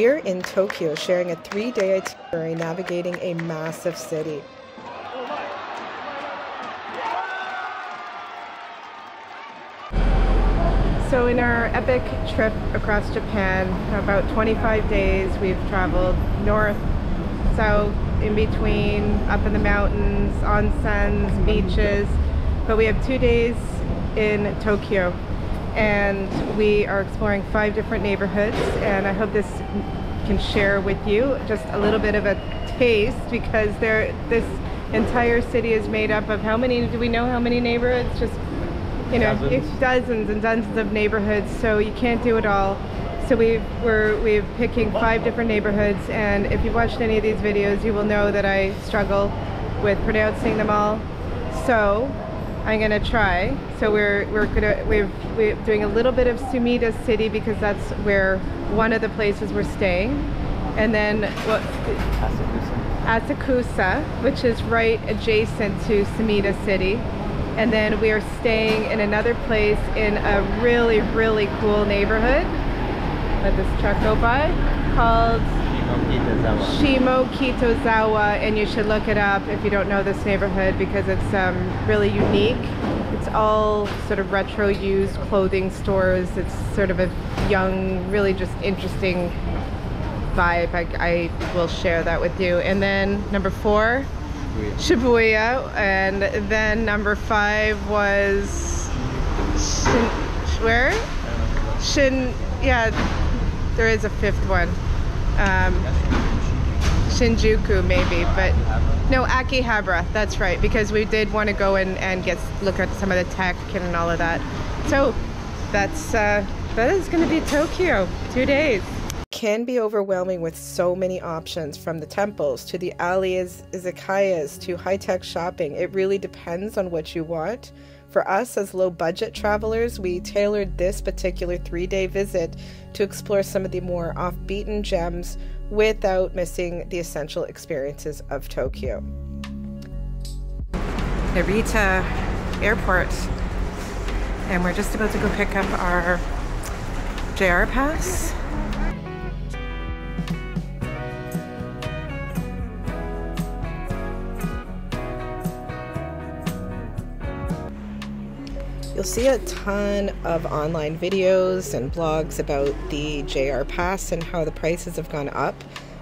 We're in Tokyo sharing a 3-day itinerary navigating a massive city. So in our epic trip across Japan, about 25 days, we've traveled north, south, in between, up in the mountains, onsens, beaches, but we have 2 days in Tokyo and we are exploring 5 different neighborhoods, and I hope this can share with you just a little bit of a taste, because this entire city is made up of how many, do we know how many neighborhoods? Just, you know, dozens and dozens of neighborhoods, so you can't do it all. So we're picking 5 different neighborhoods, and if you've watched any of these videos, you will know that I struggle with pronouncing them all. So I'm gonna try. So we're doing a little bit of Sumida City because that's where one of the places we're staying, and then Asakusa, which is right adjacent to Sumida City. And then we are staying in another place in a really, really cool neighborhood. Let this truck go by, called Shimokitazawa, and you should look it up if you don't know this neighborhood, because it's really unique. It's all sort of retro used clothing stores. It's sort of a young, really just interesting vibe. I will share that with you. And then number 4, Shibuya, and then number 5 was yeah, there is a 5th one, Shinjuku maybe, but no, Akihabara, that's right, because we did want to go and look at some of the tech and all of that. So that is going to be Tokyo, 2 days. Can be overwhelming with so many options, from the temples to the alleys, izakayas, to high-tech shopping. It really depends on what you want. For us as low-budget travelers, we tailored this particular 3-day visit to explore some of the more off-beaten gems without missing the essential experiences of Tokyo. Narita Airport, and we're just about to go pick up our JR pass. You'll see a ton of online videos and blogs about the JR Pass and how the prices have gone up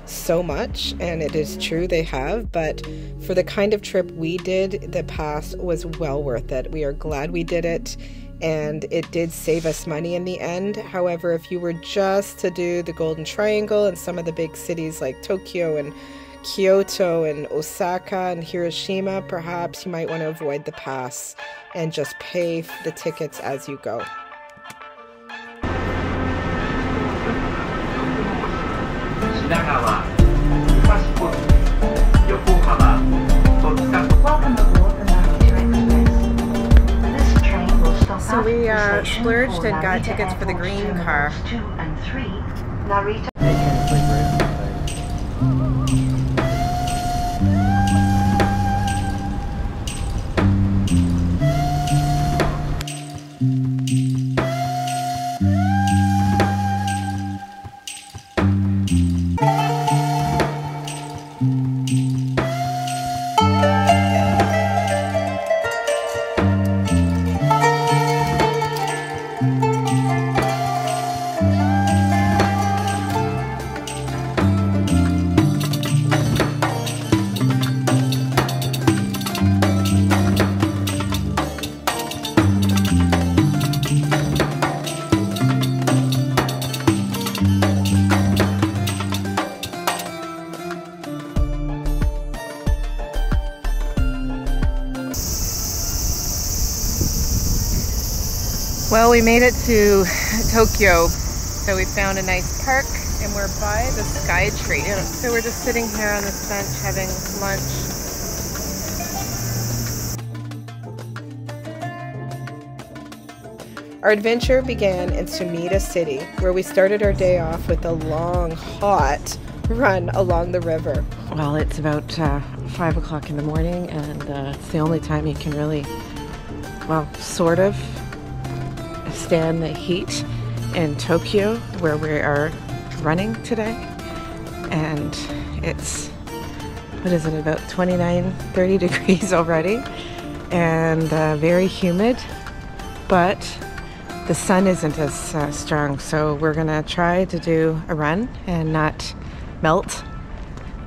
so much, and it is true, they have, but for the kind of trip we did, the pass was well worth it. We are glad we did it, and it did save us money in the end. However, if you were just to do the Golden Triangle and some of the big cities like Tokyo and Kyoto and Osaka and Hiroshima, perhaps you might want to avoid the pass and just pay the tickets as you go. So we splurged and got tickets for the green car. Well, we made it to Tokyo, so we found a nice park and we're by the Sky Tree. So we're just sitting here on this bench having lunch. Our adventure began in Sumida City, where we started our day off with a long, hot run along the river. Well, it's about 5 o'clock in the morning, and it's the only time you can really, well, sort of stand the heat in Tokyo, where we are running today. and it's, what is it, about 29, 30 degrees already, and very humid, but the sun isn't as strong, so we're gonna try to do a run and not melt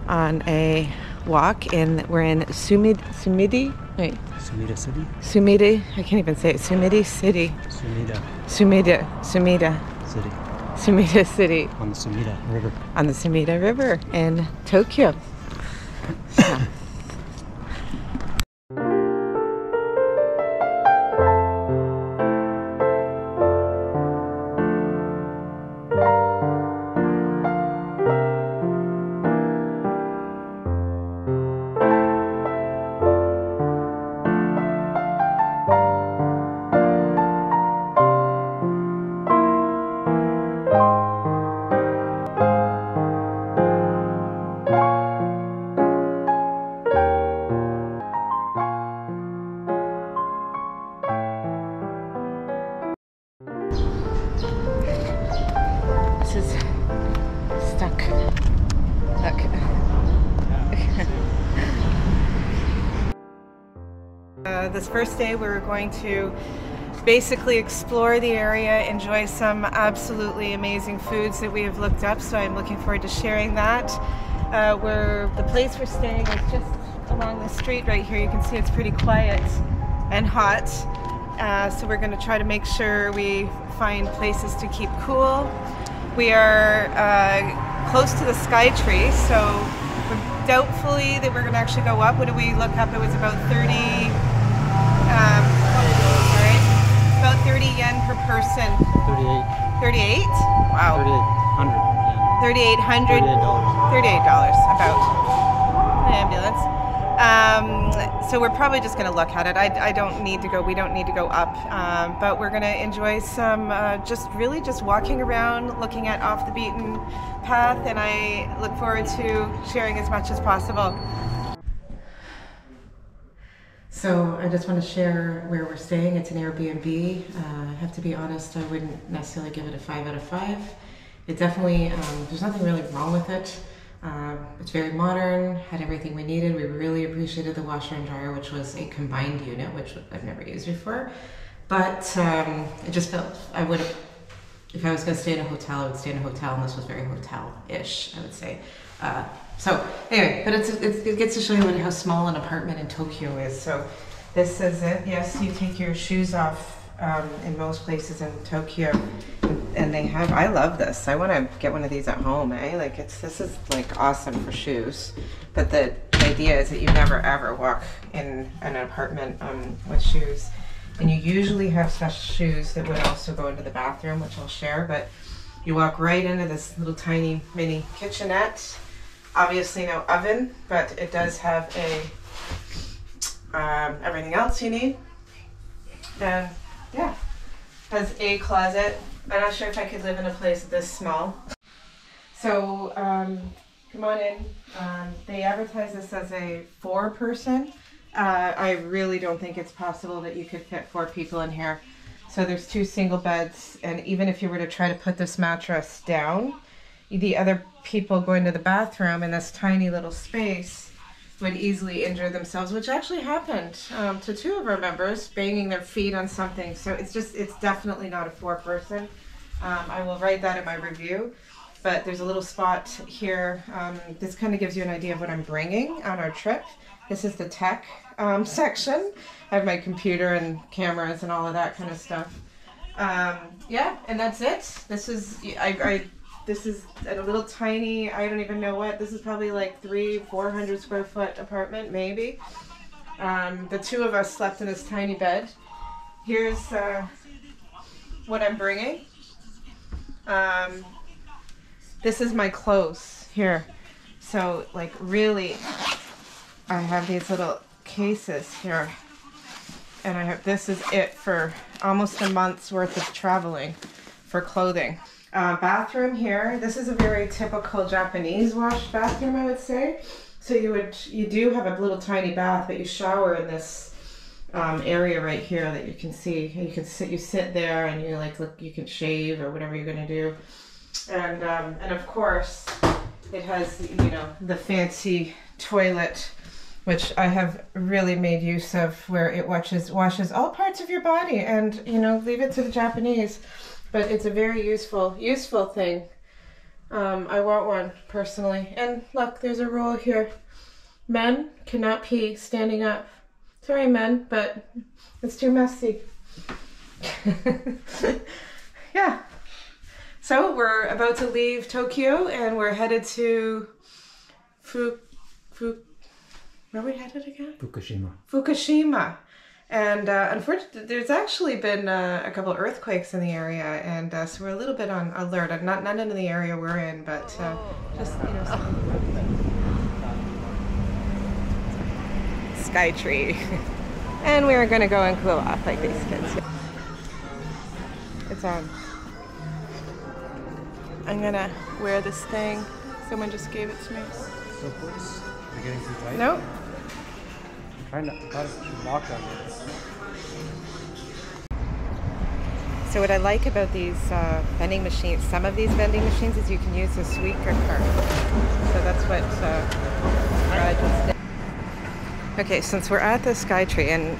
on a walk. We're in Sumida City? Sumida, I can't even say it. Sumida City. Sumida City. Sumida City. On the Sumida River. On the Sumida River in Tokyo. So. This is stuck. This first day we're going to basically explore the area, enjoy some absolutely amazing foods that we have looked up, so I'm looking forward to sharing that. The place we're staying is just along the street right here. You can see it's pretty quiet and hot, so we're going to try to make sure we find places to keep cool. We are close to the sky tree, so doubtfully that we're going to actually go up. What did we look up? It was about 30 yen per person. 38. Wow. 3,800. $38 about an ambulance. So we're probably just going to look at it. We don't need to go up, but we're going to enjoy some just walking around, looking at off the beaten path, and I look forward to sharing as much as possible. So I just want to share where we're staying. It's an Airbnb. I have to be honest, I wouldn't necessarily give it a 5 out of 5. It definitely, there's nothing really wrong with it. It's very modern, had everything we needed. We really appreciated the washer and dryer, which was a combined unit, which I've never used before. But it just felt, if I was going to stay in a hotel, I would stay in a hotel, and this was very hotel-ish, I would say. So anyway, but it gets to show you how small an apartment in Tokyo is. So this is it. Yes, you take your shoes off in most places in Tokyo, and they have, I love this. I want to get one of these at home, Like this is like awesome for shoes. But the idea is that you never ever walk in an apartment with shoes. And you usually have special shoes that would also go into the bathroom, which I'll share, but you walk right into this little tiny mini kitchenette. Obviously no oven, but it does have everything else you need. And yeah, has a closet. I'm not sure if I could live in a place this small. So come on in. They advertise this as a 4-person. I really don't think it's possible that you could fit 4 people in here. So there's 2 single beds, and even if you were to try to put this mattress down, the other people going to the bathroom in this tiny little space would easily injure themselves, which actually happened to 2 of our members, banging their feet on something. So it's definitely not a 4-person. I will write that in my review, but there's a little spot here. This kind of gives you an idea of what I'm bringing on our trip. This is the tech section. I have my computer and cameras and all of that kind of stuff. Yeah, and that's it. This is this is a little tiny, I don't even know what, this is probably like 300-400 square foot apartment, maybe. The 2 of us slept in this tiny bed. Here's what I'm bringing. This is my clothes here. So like really, I have these little cases here, and this is it for almost a month's worth of traveling for clothing. Bathroom here. This is a very typical Japanese wash bathroom, I would say. So you do have a little tiny bath, but you shower in this area right here that you can see. You sit there and you you can shave or whatever you're gonna do. And of course, It has, you know, the fancy toilet, which I have really made use of, where it washes all parts of your body, and, you know, leave it to the Japanese. But it's a very useful thing. I want one personally. And look, there's a rule here. Men cannot pee standing up. Sorry, men, but it's too messy. Yeah. So we're about to leave Tokyo and we're headed to where are we headed again? Fukushima. And unfortunately, there's actually been a couple of earthquakes in the area, and so we're a little bit on alert. Not in the area we're in, but just, you know. Sky tree. And we were going to go and cool off like these kids. It's on. I'm going to wear this thing. Someone just gave it to me. So close. You're getting too tight? Nope. I'm trying to lock on this. So what I like about these vending machines, some of these vending machines, is you can use a Suica card. So that's what I just did. Okay, since we're at the Skytree, and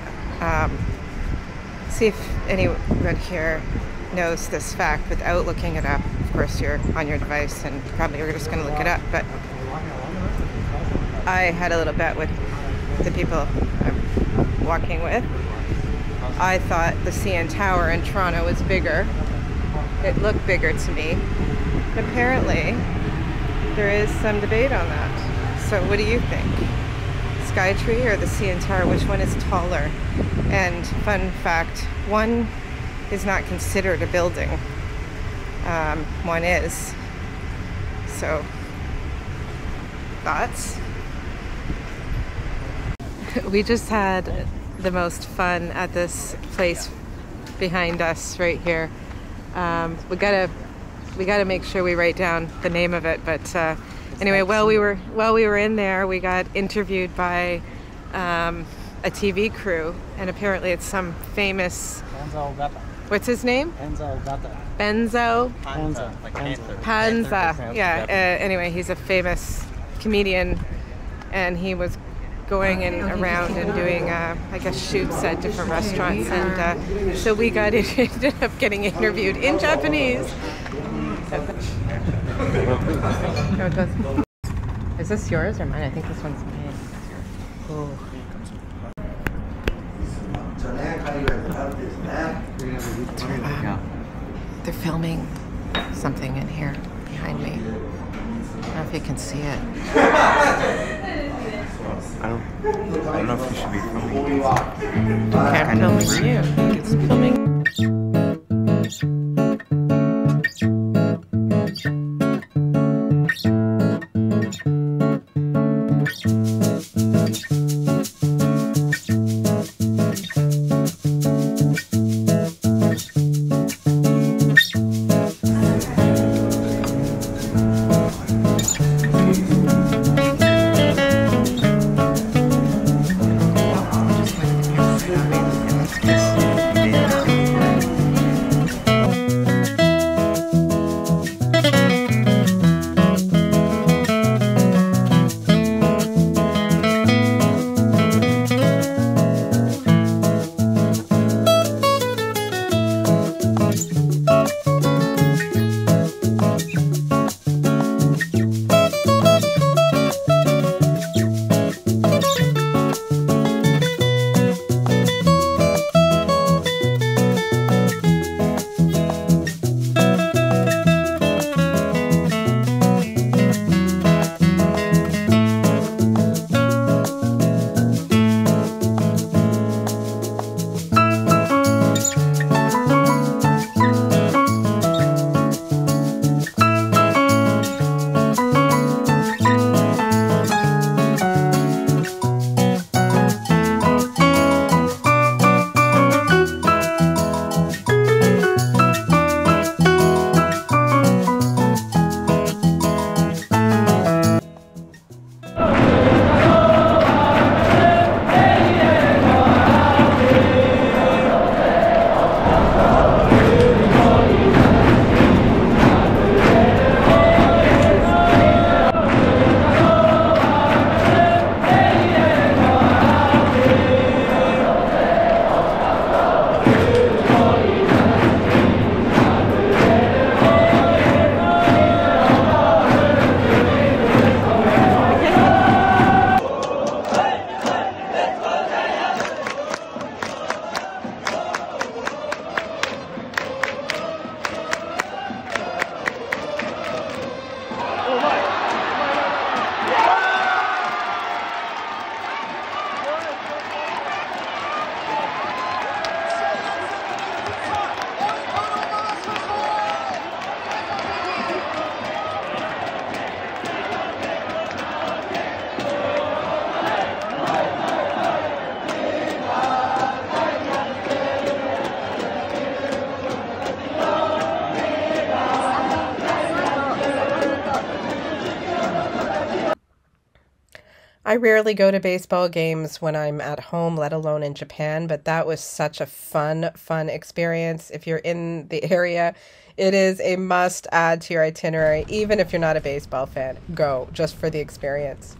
see if anyone here knows this fact without looking it up. Of course, you're on your device and probably you're just going to look it up, but I had a little bet with the people I'm walking with. I thought the CN Tower in Toronto was bigger. It looked bigger to me. Apparently, there is some debate on that. So what do you think? Skytree or the CN Tower, which one is taller? And fun fact, one is not considered a building. One is. So, thoughts? We just had the most fun at this place behind us right here. We gotta make sure we write down the name of it, but anyway, while we were in there, we got interviewed by a TV crew, and apparently it's some famous. What's his name? Benzo. Panza. Yeah. Anyway, he's a famous comedian, and he was going around and doing, I guess, shoots at different restaurants, and so we ended up getting interviewed in Japanese. Is this yours or mine? I think this one's mine. Oh. They're filming something in here behind me. I don't know if you can see it. I don't know if you should be filming. Okay, I'm filming you. It's filming. I rarely go to baseball games when I'm at home, let alone in Japan, but that was such a fun experience. If you're in the area, it is a must add to your itinerary. Even if you're not a baseball fan, go just for the experience.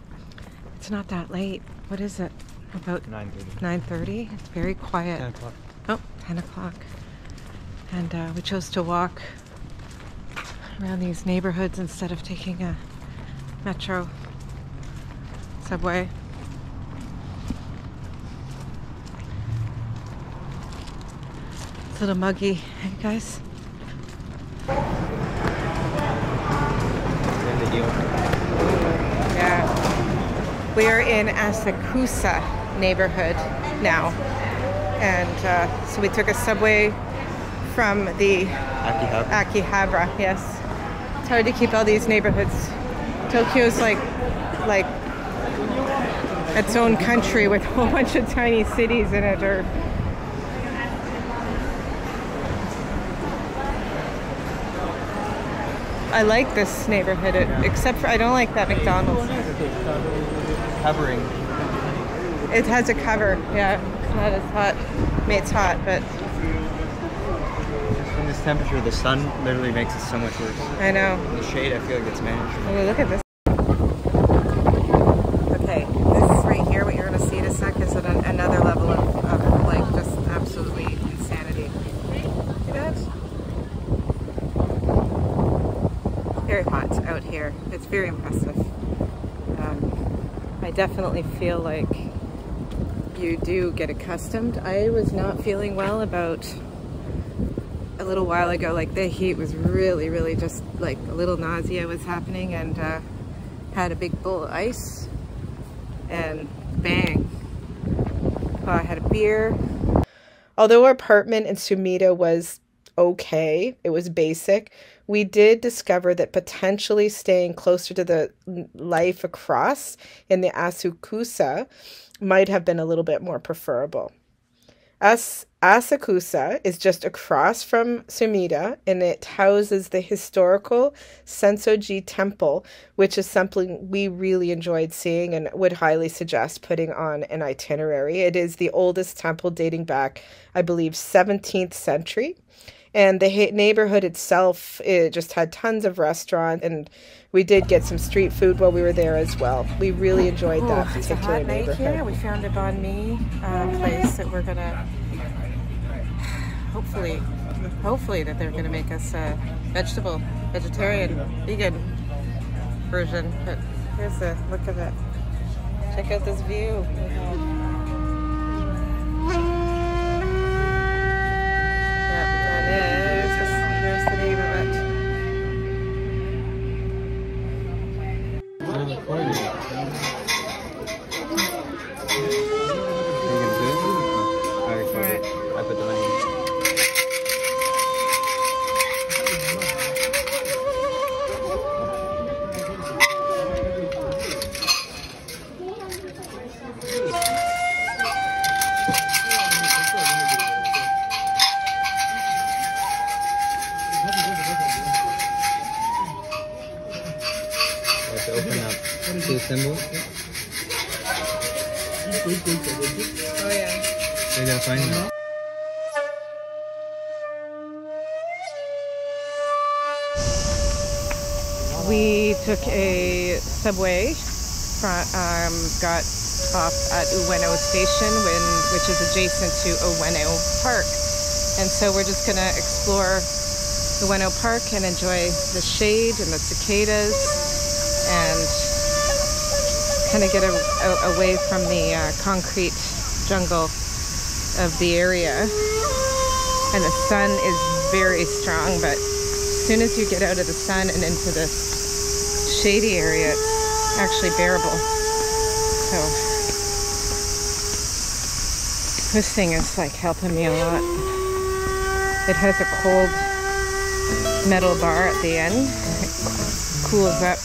It's not that late. What is it? About 9:30. 9:30? It's very quiet. 10 o'clock. Oh, 10 o'clock. And we chose to walk around these neighborhoods instead of taking a metro subway. It's a little muggy, hey guys? Yeah. We are in Asakusa neighborhood now. And so we took a subway from the Akihabara, yes. It's hard to keep all these neighborhoods. Tokyo's like its own country with a whole bunch of tiny cities in it. Or I like this neighborhood, except for I don't like that McDonald's. Covering. It has a cover, yeah. It's not as hot. I mean, it's hot, but In this temperature, the sun literally makes it so much worse. I know. In the shade, I feel like it's managed. Oh, look at this. Okay, this right here, what you're going to see in a sec, is at another level of like just absolutely insanity. See that? Very hot out here. It's very impressive. I definitely feel like you do get accustomed. I was not feeling well about a little while ago. Like the heat was really just like a little nausea was happening, and had a big bowl of ice and bang. I had a beer. Although our apartment in Sumida was okay, it was basic, we did discover that potentially staying closer to the life across in the Asakusa might have been a little bit more preferable. Asakusa is just across from Sumida, and it houses the historical Senso-ji Temple, which is something we really enjoyed seeing and would highly suggest putting on an itinerary. It is the oldest temple, dating back, I believe, 17th century. And the neighborhood itself, it just had tons of restaurants, and we did get some street food while we were there as well. We really enjoyed that particular It's a hot night neighborhood. here. We found a banh mi place that we're gonna hopefully that they're gonna make us a vegetarian, vegan version. But here's the look of it. Check out this view. There's the name of it. I put the money. To open up two symbols. Oh yeah. So you gotta find them. We took a subway, got off at Ueno Station, which is adjacent to Ueno Park. And so we're just gonna explore the Ueno Park and enjoy the shade and the cicadas and kind of get away from the concrete jungle of the area. And the sun is very strong, but as soon as you get out of the sun and into this shady area, it's actually bearable. So this thing is like helping me a lot. It has a cold metal bar at the end. It cools up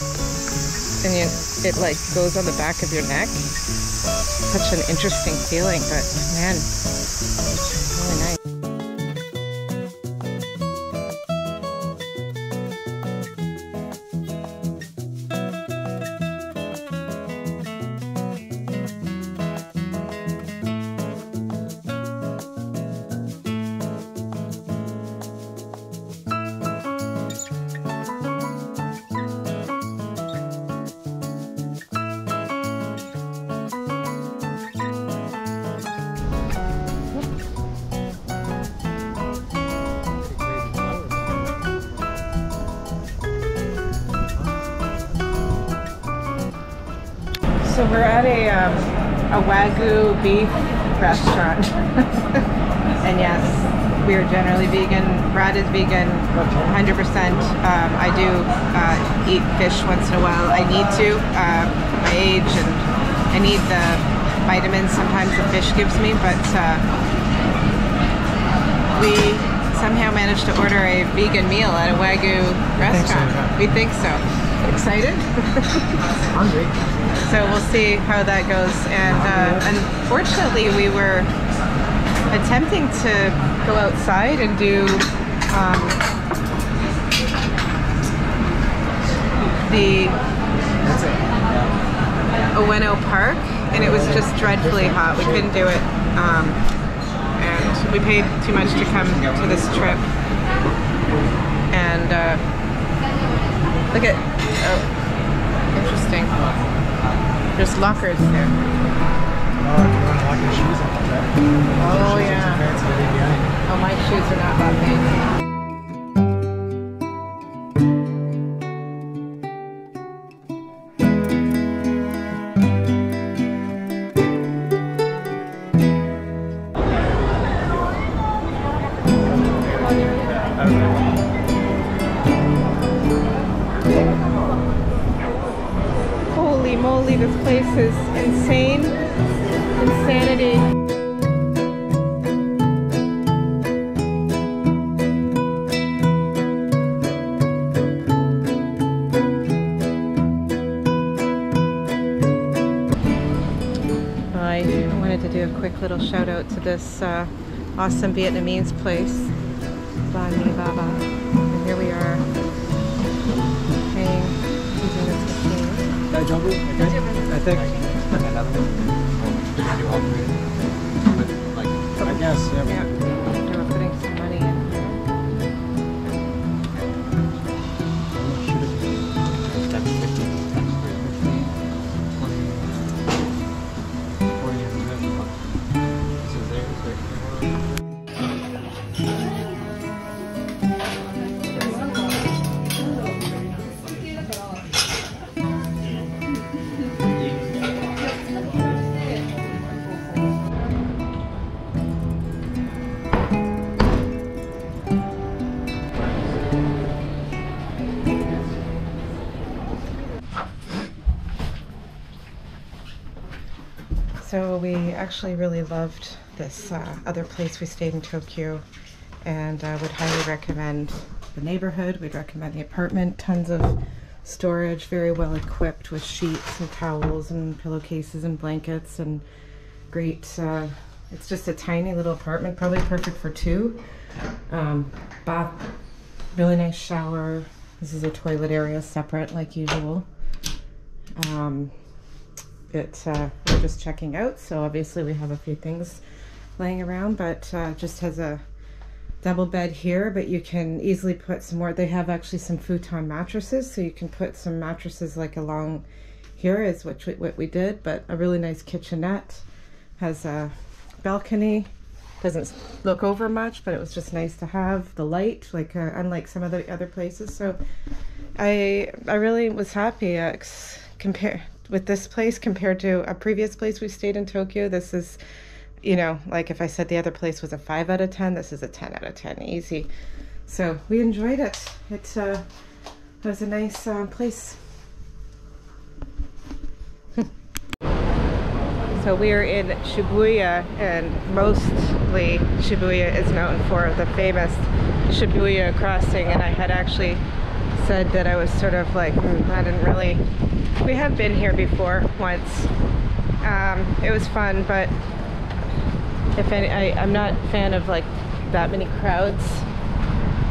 and it like goes on the back of your neck. Such an interesting feeling, but man, really nice. So we're at a Wagyu beef restaurant. And yes, we are generally vegan. Brad is vegan, 100%. I do eat fish once in a while. I need to, my age, and I need the vitamins sometimes the fish gives me, but we somehow managed to order a vegan meal at a Wagyu restaurant. We think so. Excited? Hungry. So we'll see how that goes. And unfortunately, we were attempting to go outside and do the Ueno Park, and it was just dreadfully hot. We couldn't do it, and we paid too much to come to this trip. And look at, oh, interesting. There's lockers there. Oh, if you want to lock your shoes and all that. Oh, yeah. Fancy to leave behind. Oh, my shoes are not that fancy. Holy moly, this place is insane. Insanity. I wanted to do a quick little shout out to this awesome Vietnamese place, Ban Mi Baba. And here we are paying using this machine. I think. Another one. Do all three. But like, I guess, yeah. Yeah, they were putting some money in here. That's 50. So we actually really loved this other place we stayed in Tokyo, and would highly recommend the neighborhood. We'd recommend the apartment. Tons of storage, very well equipped with sheets and towels and pillowcases and blankets, and great. It's just a tiny little apartment, probably perfect for two. Bath, really nice shower. This is a toilet area separate like usual. We're just checking out, so obviously we have a few things laying around, but just has a double bed here, but you can easily put some more. They have actually some futon mattresses, so you can put some mattresses like along here is what we did, but a really nice kitchenette. Has a balcony, doesn't look over much, but it was just nice to have the light, like unlike some of the other places. So I really was happy compare with this place compared to a previous place we stayed in Tokyo. This is, you know, like if I said the other place was a 5 out of 10, this is a 10 out of 10, easy. So we enjoyed it. It was a nice place. So we're in Shibuya, and mostly Shibuya is known for the famous Shibuya crossing, and I had actually said that I was sort of like, I didn't really, we have been here before once. It was fun, but if any, I'm not a fan of like that many crowds,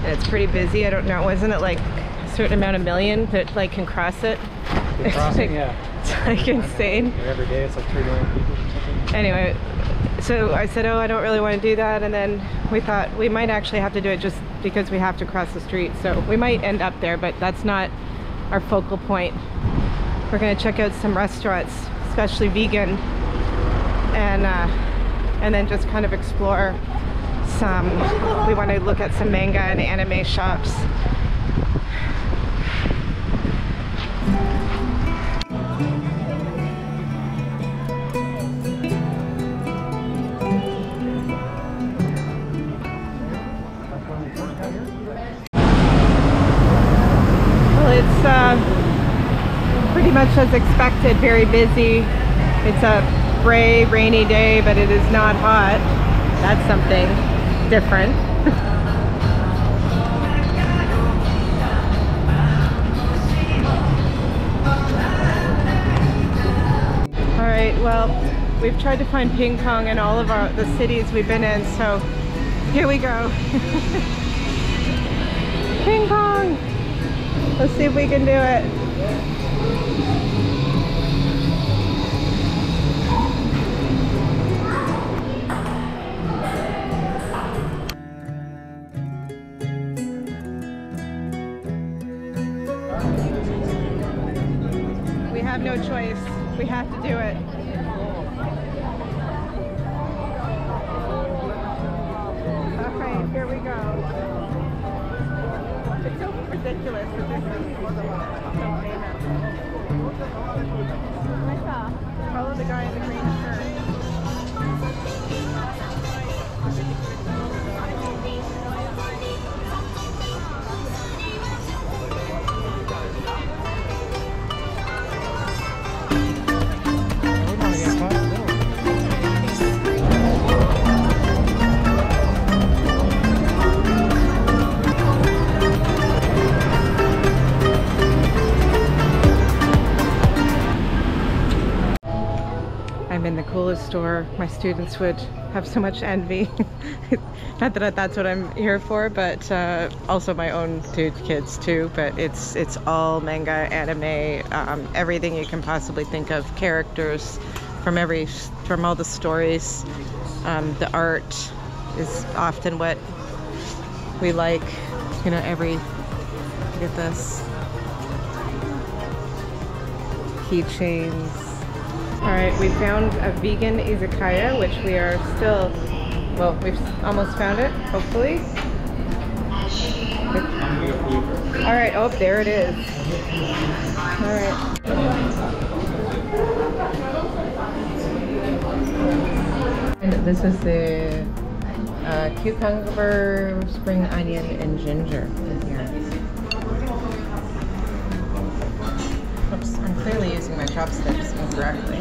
and it's pretty busy. I don't know, wasn't it like a certain amount of million that like can cross it? The crossing, yeah. It's like insane. Every day it's like 3 million people or something. Anyway, so I said, oh, I don't really want to do that, and then we thought we might actually have to do it just because we have to cross the street. So we might end up there, but that's not our focal point. We're going to check out some restaurants, especially vegan, and then just kind of explore some, we want to look at some manga and anime shops. Pretty much as expected, very busy. It's a gray, rainy day, but it is not hot. That's something different. All right, well, we've tried to find ping pong in all of the cities we've been in, so here we go. Ping pong! Let's see if we can do it. We have no choice. We have to do it. All right, here we go. It's so ridiculous that this is so famous. Follow the guy in the green shirt. I'm in the coolest store. My students would have so much envy. Not that that's what I'm here for, but also my own two kids too. But it's all manga, anime, everything you can possibly think of. Characters from all the stories. The art is often what we like. You know, look at this. Keychains. Alright, we found a vegan izakaya, which we are still, well, we've almost found it, hopefully. Alright, oh, there it is. Alright. And this is the cucumber, spring onion, and ginger in here. Oops, I'm clearly using my chopsticks incorrectly.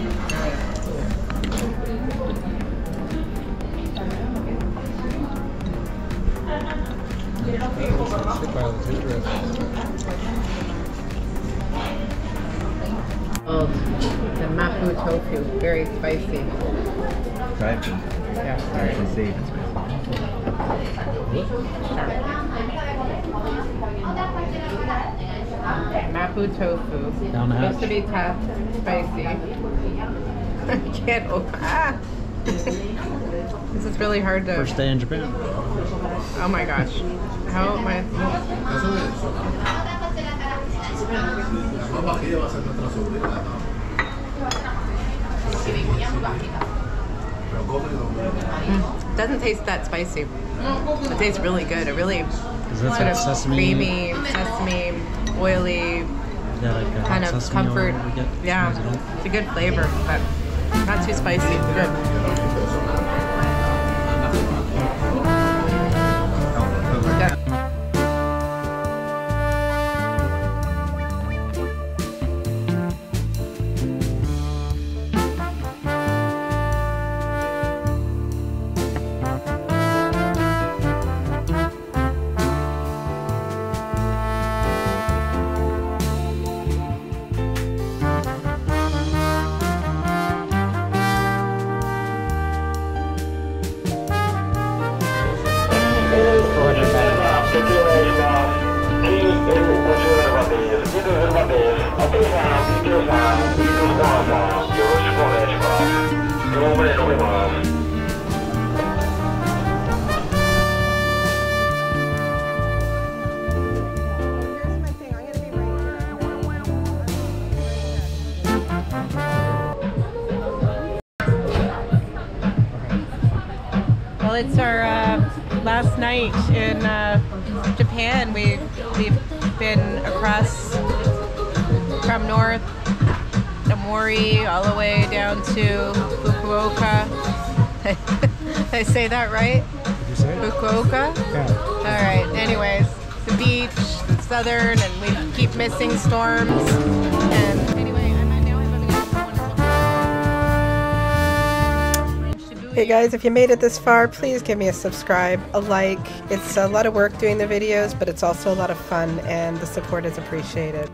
Oh, the mapu tofu, very spicy. Spicy? Yeah, sorry. Actually safe and Mapu tofu. Down the hatch. Supposed to be tough, spicy. I can't open. Ah! This is really hard to. First day in Japan. Oh my gosh. How am I? Doesn't taste that spicy. It tastes really good. It really sort of sesame, creamy, sesame, oily, kind of comfort. Yeah, it's a good flavor, but not too spicy. It's good. Well, it's our last night in Japan. We've been across from North Amori all the way down to Fukuoka. Did I say that right? Did you say it? Fukuoka? Yeah. All right. Anyways, the beach, the southern, and we keep missing storms. And anyway, I'm now having a Hey guys, if you made it this far, please give me a subscribe, a like. It's a lot of work doing the videos, but it's also a lot of fun, and the support is appreciated.